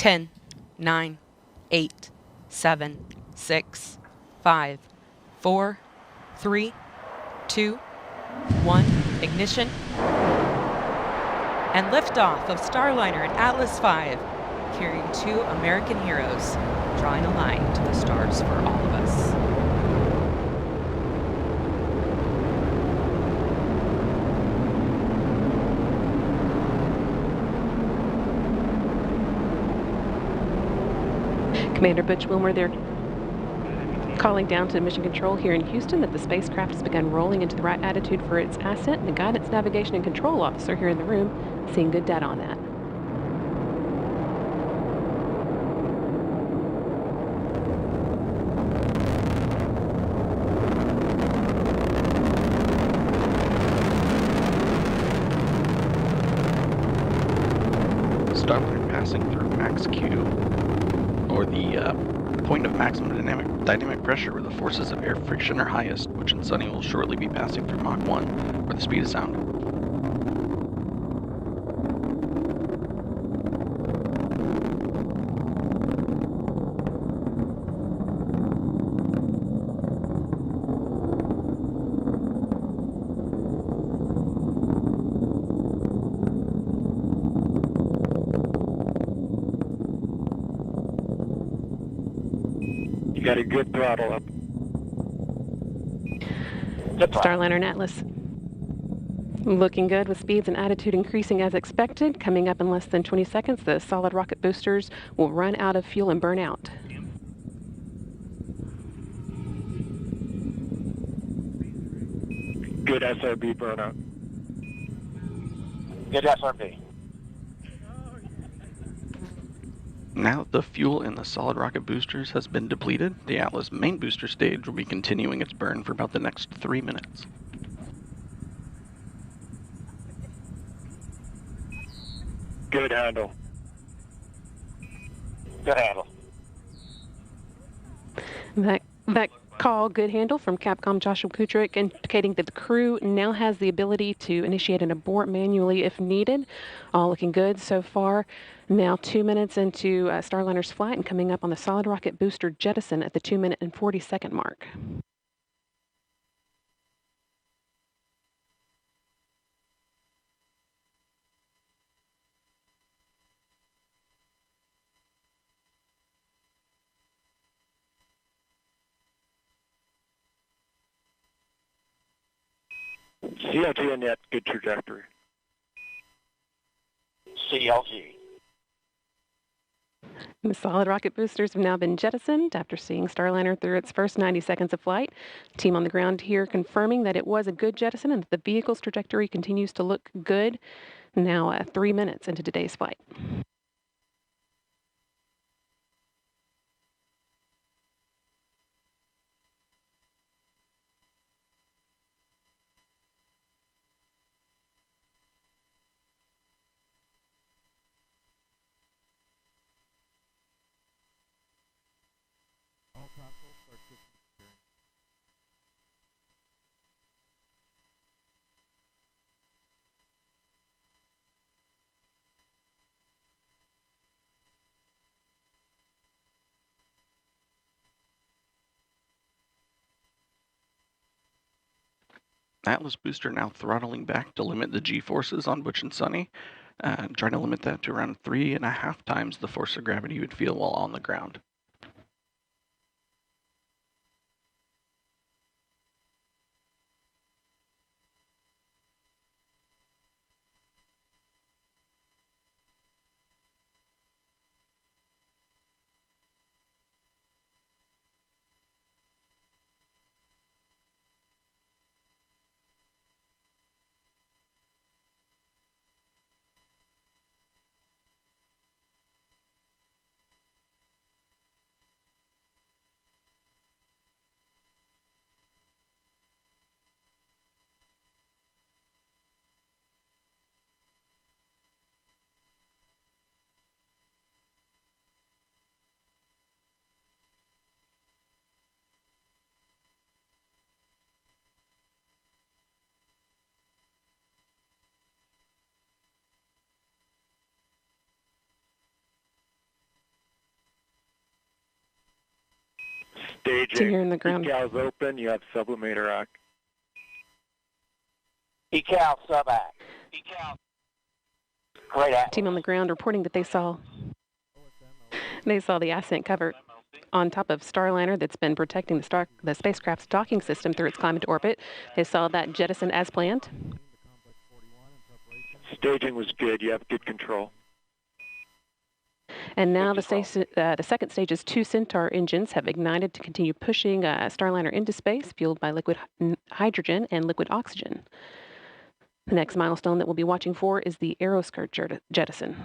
10, 9, 8, 7, 6, 5, 4, 3, 2, 1. Ignition. And liftoff of Starliner and Atlas V, carrying 2 American heroes, drawing a line to the stars for all of us. Commander Butch Wilmore there, calling down to Mission Control here in Houston that the spacecraft has begun rolling into the right attitude for its ascent, and the Guidance, Navigation, and Control Officer here in the room seeing good data on that. Starliner passing through max Q, or the point of maximum dynamic pressure where the forces of air friction are highest, which in Suni will shortly be passing through Mach 1, or the speed of sound. Got a good throttle up. Starliner and Atlas looking good with speeds and attitude increasing as expected. Coming up in less than 20 seconds, the solid rocket boosters will run out of fuel and burn out. Good SRB burnout. Good SRB. Now that the fuel in the solid rocket boosters has been depleted, the Atlas main booster stage will be continuing its burn for about the next 3 minutes. Good handle. Good handle. That call, good handle, from Capcom Joshua Kutrick, indicating that the crew now has the ability to initiate an abort manually if needed. All looking good so far. Now 2 minutes into Starliner's flight and coming up on the solid rocket booster jettison at the 2 minute and 40-second mark. CLT and net, good trajectory. CLG. The solid rocket boosters have now been jettisoned after seeing Starliner through its first 90 seconds of flight. Team on the ground here confirming that it was a good jettison and that the vehicle's trajectory continues to look good. Now 3 minutes into today's flight. Atlas booster now throttling back to limit the G-forces on Butch and Suni, trying to limit that to around 3.5 times the force of gravity you would feel while on the ground. Staging. here in the ground. Decals open. You have sublimator rack. Decal sub-act. Decal. Great Atlas. Team on the ground reporting that they saw the ascent cover on top of Starliner that's been protecting the spacecraft's docking system through its climb into orbit. They saw that jettison as planned. Staging was good. You have good control. And now the second stage's 2 Centaur engines have ignited to continue pushing Starliner into space, fueled by liquid hydrogen and liquid oxygen. The next milestone that we'll be watching for is the aeroskirt jettison.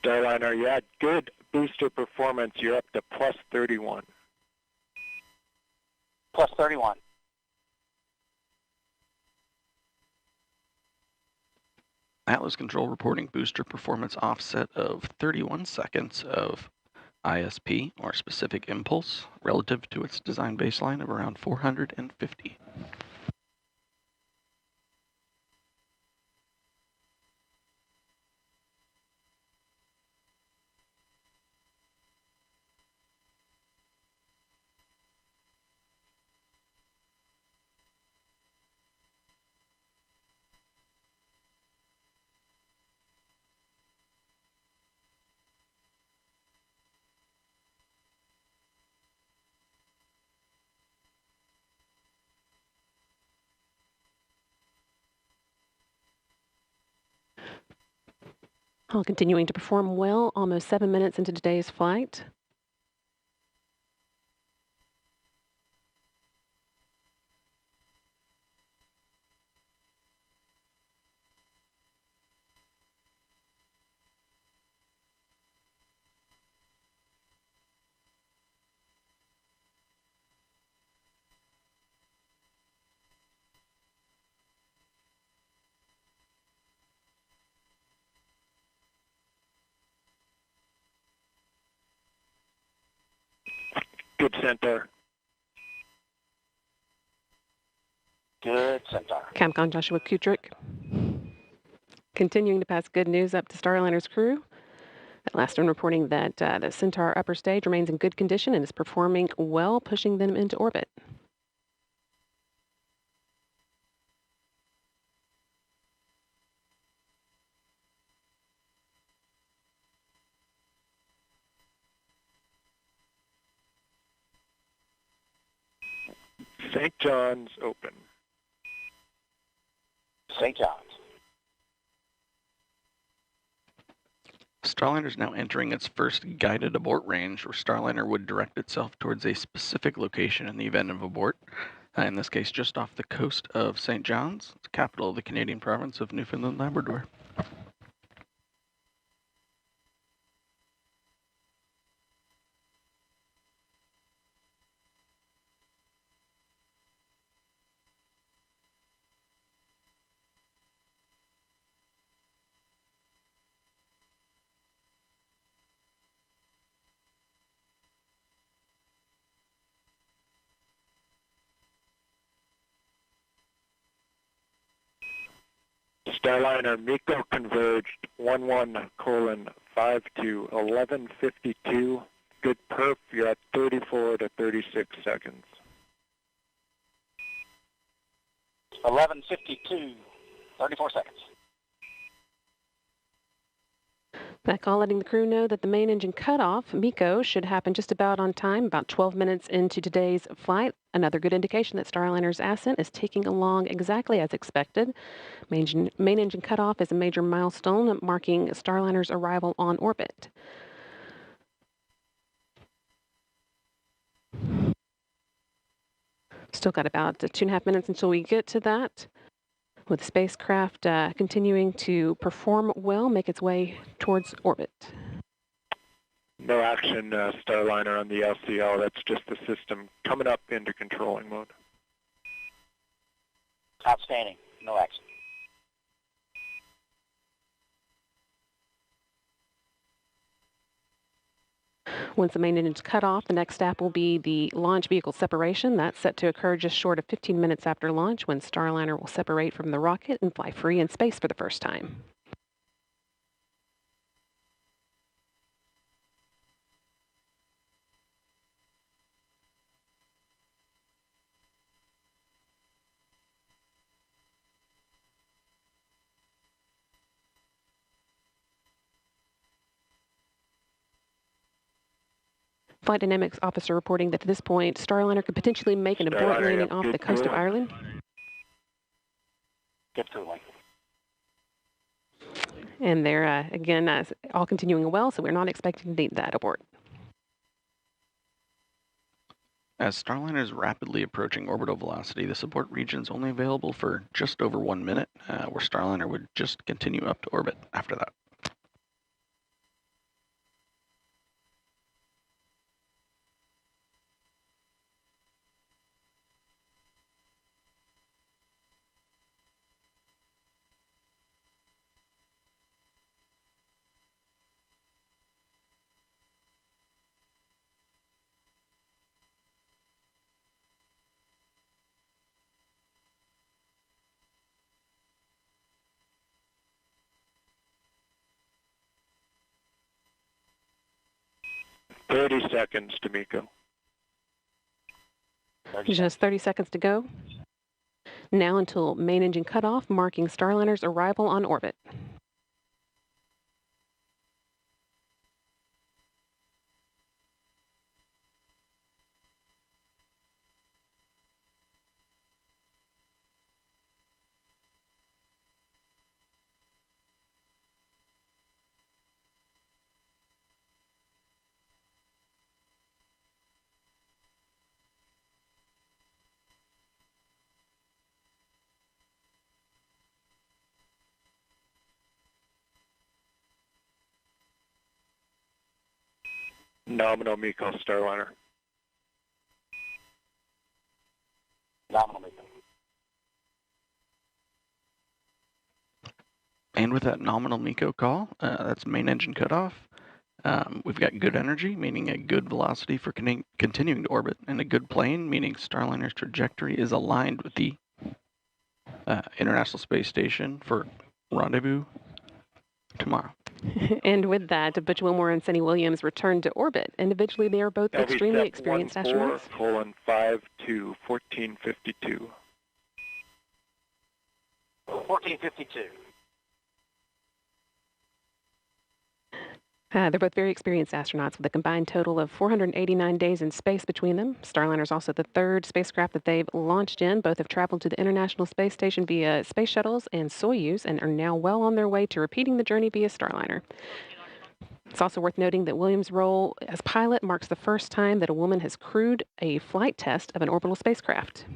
Starliner, you had good booster performance. You're up to plus 31. Plus 31. Atlas Control reporting booster performance offset of 31 seconds of ISP, or specific impulse, relative to its design baseline of around 450. All continuing to perform well, almost 7 minutes into today's flight. Good Centaur. Good Centaur. Capcom Joshua Kutrick continuing to pass good news up to Starliner's crew. That last one reporting that the Centaur upper stage remains in good condition and is performing well, pushing them into orbit. St. John's open. St. John's. Starliner is now entering its first guided abort range, where Starliner would direct itself towards a specific location in the event of abort. In this case, just off the coast of St. John's, the capital of the Canadian province of Newfoundland Labrador. Starliner, MECO converged 11:5 to 11:52. Good perf, you're at 34 to 36 seconds. 11:52. 34 seconds. That call letting the crew know that the main engine cutoff, MECO, should happen just about on time, about 12 minutes into today's flight. Another good indication that Starliner's ascent is taking along exactly as expected. Main engine cutoff is a major milestone marking Starliner's arrival on orbit. Still got about 2.5 minutes until we get to that, with the spacecraft continuing to perform well, make its way towards orbit. No action, Starliner, on the LCL. That's just the system coming up into controlling mode. Outstanding. No action. Once the main engine is cut off, the next step will be the launch vehicle separation. That's set to occur just short of 15 minutes after launch, when Starliner will separate from the rocket and fly free in space for the first time. Flight Dynamics officer reporting that at this point, Starliner could potentially make an abort Starliner, landing yep, off good the coast of cooling. Ireland. Good cooling. And they're, again, all continuing well, so we're not expecting to need that abort. As Starliner is rapidly approaching orbital velocity, this abort region is only available for just over 1 minute, where Starliner would just continue up to orbit after that. Thirty seconds, D'Amico. Just 30 seconds to go. Now until main engine cutoff, marking Starliner's arrival on orbit. Nominal MECO Starliner. Nominal MECO. And with that nominal MECO call, that's main engine cutoff. We've got good energy, meaning a good velocity for continuing to orbit, and a good plane, meaning Starliner's trajectory is aligned with the International Space Station for rendezvous tomorrow. And with that, Butch, Wilmore, and Suni Williams return to orbit. Individually, they are both extremely experienced astronauts. 14:52, 14:52. 14:52. They're both very experienced astronauts with a combined total of 489 days in space between them. Starliner is also the third spacecraft that they've launched in. Both have traveled to the International Space Station via space shuttles and Soyuz and are now well on their way to repeating the journey via Starliner. It's also worth noting that Williams' role as pilot marks the first time that a woman has crewed a flight test of an orbital spacecraft.